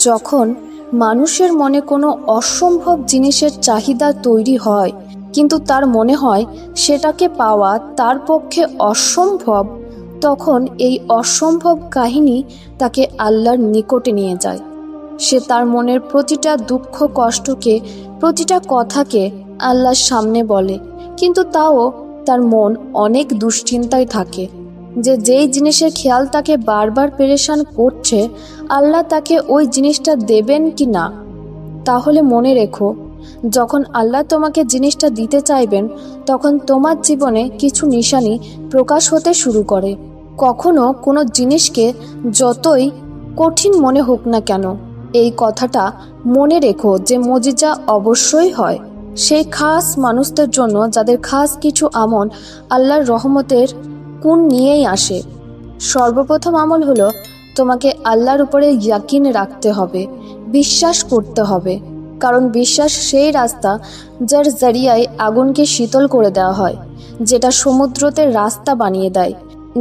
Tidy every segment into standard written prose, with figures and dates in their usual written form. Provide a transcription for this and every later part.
যখন মানুষের মনে কোনো অসম্ভব জিনিসের চাহিদা তৈরি হয়, কিন্তু তার মনে হয় সেটাকে পাওয়া তার পক্ষে অসম্ভব, তখন এই অসম্ভব কাহিনী তাকে আল্লাহর নিকটে নিয়ে যায়। সে তার মনের প্রতিটা দুঃখ কষ্টকে, প্রতিটা কথাকে আল্লাহর সামনে বলে, কিন্তু তাও তার মন অনেক দুশ্চিন্তায় থাকে যে যেই জিনিসের খেয়াল তাকে বারবার পেরেশান করছে, আল্লাহ তাকে ওই জিনিসটা দেবেন কি না। তাহলে মনে রেখো, যখন আল্লাহ তোমাকে জিনিসটা দিতে চাইবেন, তখন তোমার জীবনে কিছু নিশানি প্রকাশ হতে শুরু করে। কখনো কোনো জিনিসকে যতই কঠিন মনে হোক না কেন, এই কথাটা মনে রেখো যে মুজিজা অবশ্যই হয় সেই খাস মানুষদের জন্য যাদের খাস কিছু আমল আল্লাহর রহমতের গুণ নিয়েই আসে। সর্বপ্রথম আমল হলো তোমাকে আল্লাহর উপরে ইয়াকিন রাখতে হবে, বিশ্বাস করতে হবে। কারণ বিশ্বাস সেই রাস্তা যার জরিয়ায় আগুনকে শীতল করে দেওয়া হয়, যেটা সমুদ্রতে রাস্তা বানিয়ে দেয়,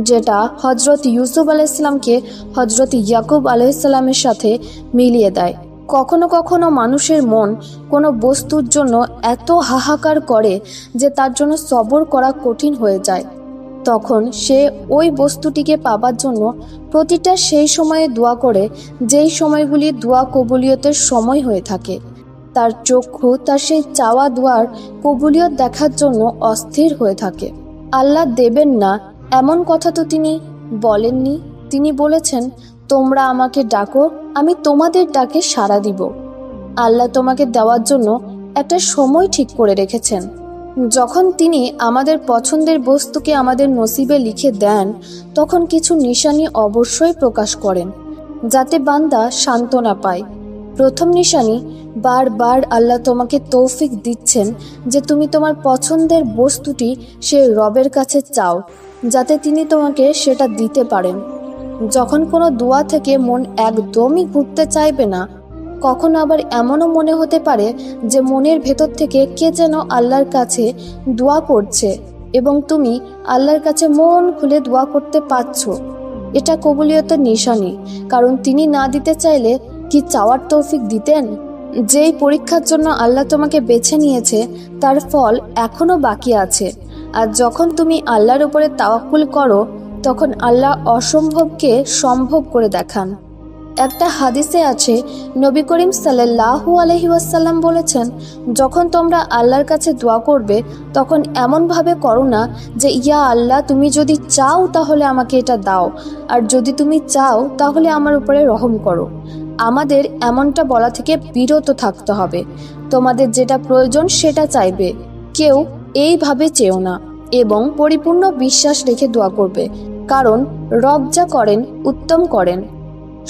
যেটা হজরত ইউসুফ আলাইহিসসালামকে হজরত ইয়াকুব আলাইহিসসালামের সাথে মিলিয়ে দেয়। কখনো কখনো মানুষের মন কোনো বস্তুর জন্য এত হাহাকার করে যে তার জন্য সবর করা কঠিন হয়ে যায়। তখন সে ওই বস্তুটিকে পাবার জন্য প্রতিটা সেই সময়ে দোয়া করে যেই সময়গুলি দোয়া কবুলিয়তের সময় হয়ে থাকে। তার চক্ষু তার সেই চাওয়া দোয়ার কবুলিয়ত দেখার জন্য অস্থির হয়ে থাকে। আল্লাহ দেবেন না এমন কথা তো তিনি বলেননি। তিনি বলেছেন, তোমরা আমাকে ডাকো, আমি তোমাদের ডাকে সাড়া দিব। আল্লাহ তোমাকে দেওয়ার জন্য একটা সময় ঠিক করে রেখেছেন। যখন তিনি আমাদের পছন্দের বস্তুকে আমাদের নসিবে লিখে দেন, তখন কিছু নিশানি অবশ্যই প্রকাশ করেন যাতে বান্দা সান্ত্বনা পায়। প্রথম নিশানি, বারবার আল্লাহ তোমাকে তৌফিক দিচ্ছেন যে তুমি তোমার পছন্দের বস্তুটি সে রবের কাছে চাও, যাতে তিনি তোমাকে সেটা দিতে পারেন। যখন কোনো দোয়া থেকে মন একদমই ঘুরতে চাইবে না, কখনো আবার এমনও মনে হতে পারে যে মনের ভেতর থেকে কে যেন আল্লাহর কাছে দোয়া করছে এবং তুমি আল্লাহর কাছে মন খুলে দোয়া করতে পারছো, এটা কবুলিয়তের নিশানি। কারণ তিনি না দিতে চাইলে কি চাওয়ার তৌফিক দিতেন? যেই পরীক্ষার জন্য আল্লাহ তোমাকে বেছে নিয়েছে তার ফল এখনো বাকি আছে। আর যখন তুমি আল্লাহর উপরে তাওয়াক্কুল করো, তখন আল্লাহ অসম্ভবকে সম্ভব করে দেখান। একটা হাদিসে আছে, নবী করিম সাল্লাল্লাহু আলাইহি ওয়াসাল্লাম বলেছেন, যখন তোমরা আল্লাহর কাছে দোয়া করবে তখন এমনভাবে করো না যে ইয়া আল্লাহ, তুমি যদি চাও তাহলে আমাকে এটা দাও, আর যদি তুমি চাও তাহলে আমার উপরে রহম করো। আমাদের এমনটা বলা থেকে বিরত থাকতে হবে। তোমাদের যেটা প্রয়োজন সেটা চাইবে, কেউ এইভাবে চেও না, এবং পরিপূর্ণ বিশ্বাস রেখে দোয়া করবে, কারণ রব যা করেন উত্তম করেন।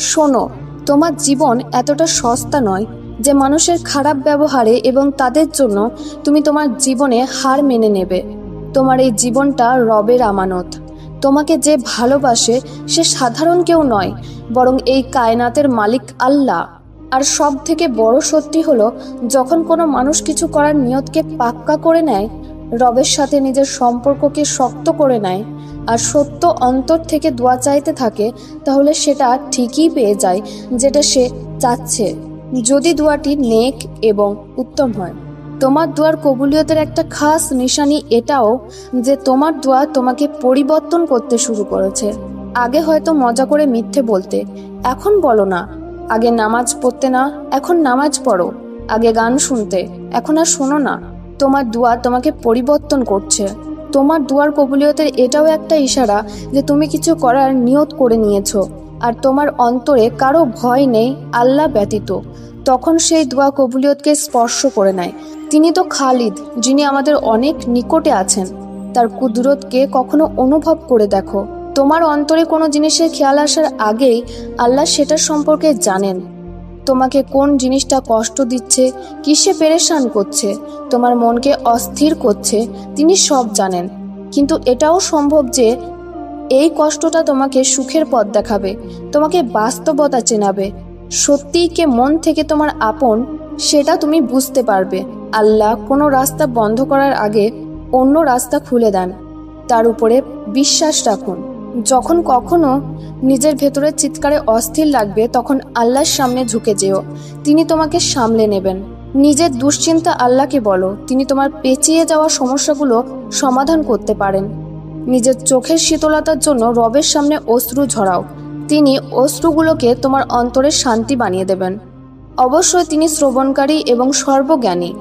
শোনো, তোমার জীবন এতটা সস্তা নয় যে মানুষের খারাপ ব্যবহারে এবং তাদের জন্য তুমি তোমার জীবনে হার মেনে নেবে। তোমার এই জীবনটা রবের আমানত। তোমাকে যে ভালোবাসে সে সাধারণ কেউ নয়, বরং এই কায়নাতের মালিক আল্লাহ। আর সব থেকে বড় সত্যি হলো, যখন কোনো মানুষ কিছু করার নিয়তকে পাক্কা করে নেয়, রবের সাথে নিজের সম্পর্ককে শক্ত করে নেয়, আর সত্য অন্তর থেকে দোয়া চাইতে থাকে, তাহলে সেটা ঠিকই পেয়ে যায় যেটা সে চাচ্ছে, যদি দোয়াটি নেক এবং উত্তম হয়। তোমার দোয়ার কবুলিয়তের একটা খাস নিশানি এটাও যে তোমার দোয়া তোমাকে পরিবর্তন করতে শুরু করেছে। আগে হয়তো মজা করে মিথ্যে বলতে, এখন বলো না। আগে নামাজ পড়তে না, এখন নামাজ পড়ো। আগে গান শুনতে, এখন আর শোনো না। তোমার দোয়া তোমাকে পরিবর্তন করছে। তোমার দোয়ার কবুলিয়তের এটাও একটা ইশারা যে তুমি কিছু করার নিয়ত করে নিয়েছো, আর তোমার অন্তরে কারো ভয় নেই আল্লাহ ব্যতীত। তখন সেই দোয়া কবুলিয়তকে স্পর্শ করে নেয়। তিনি তো খালিদ, যিনি আমাদের অনেক নিকটে আছেন। তার কুদরতকে কখনো অনুভব করে দেখো। তোমার অন্তরে কোনো জিনিসের খেয়াল আসার আগেই আল্লাহ সেটার সম্পর্কে জানেন। তোমাকে কোন জিনিসটা কষ্ট দিচ্ছে, কিসে পেরেশান করছে, তোমার মনকে অস্থির করছে, তিনি সব জানেন। কিন্তু এটাও সম্ভব যে এই কষ্টটা তোমাকে সুখের পথ দেখাবে, তোমাকে বাস্তবতা চেনাবে। সত্যিই কে মন থেকে তোমার আপন সেটা তুমি বুঝতে পারবে। আল্লাহ কোনো রাস্তা বন্ধ করার আগে অন্য রাস্তা খুলে দেন। তার উপরে বিশ্বাস রাখুন। যখন কখনো নিজের ভেতরের চিৎকারে অস্থির লাগবে তখন আল্লাহর সামনে ঝুঁকে যেও, তিনি তোমাকে সামলে নেবেন। নিজের দুশ্চিন্তা আল্লাহকে বলো, তিনি তোমার পেঁচিয়ে যাওয়া সমস্যাগুলো সমাধান করতে পারেন। নিজের চোখের শীতলতার জন্য রবের সামনে অশ্রু ঝরাও, তিনি অশ্রুগুলোকে তোমার অন্তরে শান্তি বানিয়ে দেবেন। অবশ্যই তিনি শ্রবণকারী এবং সর্বজ্ঞানী।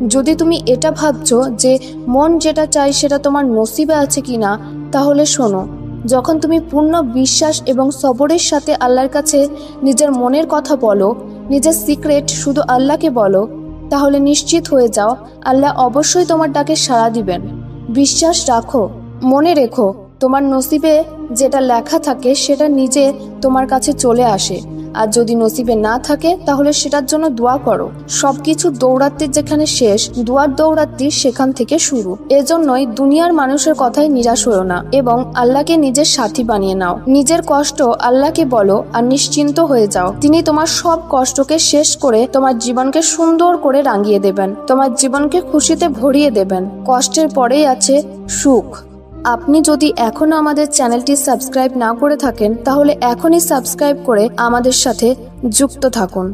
যদি তুমি এটা ভাবছো যে মন যেটা চায় সেটা তোমার নসিবে আছে কিনা, তাহলে শোনো, যখন তুমি পূর্ণ বিশ্বাস এবং সবরের সাথে আল্লাহর কাছে নিজের মনের কথা বলো, নিজের সিক্রেট শুধু আল্লাহকে বলো, তাহলে নিশ্চিত হয়ে যাও আল্লাহ অবশ্যই তোমার ডাকে সাড়া দিবেন। বিশ্বাস রাখো, মনে রেখো, তোমার নসিবে যেটা লেখা থাকে সেটা নিজে তোমার কাছে চলে আসে। আর যদি নসিবে না থাকে তাহলে সেটার জন্য দোয়া করো। সবকিছু দৌড়াত্তির যেখানে শেষ, দুয়ার দৌড়াত্তি সেখান থেকে শুরু। এজন্যই দুনিয়ার মানুষের কথায় নিরাশ হও না এবং আল্লাহকে নিজের সাথী বানিয়ে নাও। নিজের কষ্ট আল্লাহকে বলো আর নিশ্চিন্ত হয়ে যাও, তিনি তোমার সব কষ্টকে শেষ করে তোমার জীবনকে সুন্দর করে রাঙিয়ে দেবেন, তোমার জীবনকে খুশিতে ভরিয়ে দেবেন। কষ্টের পরেই আছে সুখ। আপনি যদি এখনো আমাদের চ্যানেলটি সাবস্ক্রাইব না করে থাকেন তাহলে এখনই সাবস্ক্রাইব করে আমাদের সাথে যুক্ত থাকুন।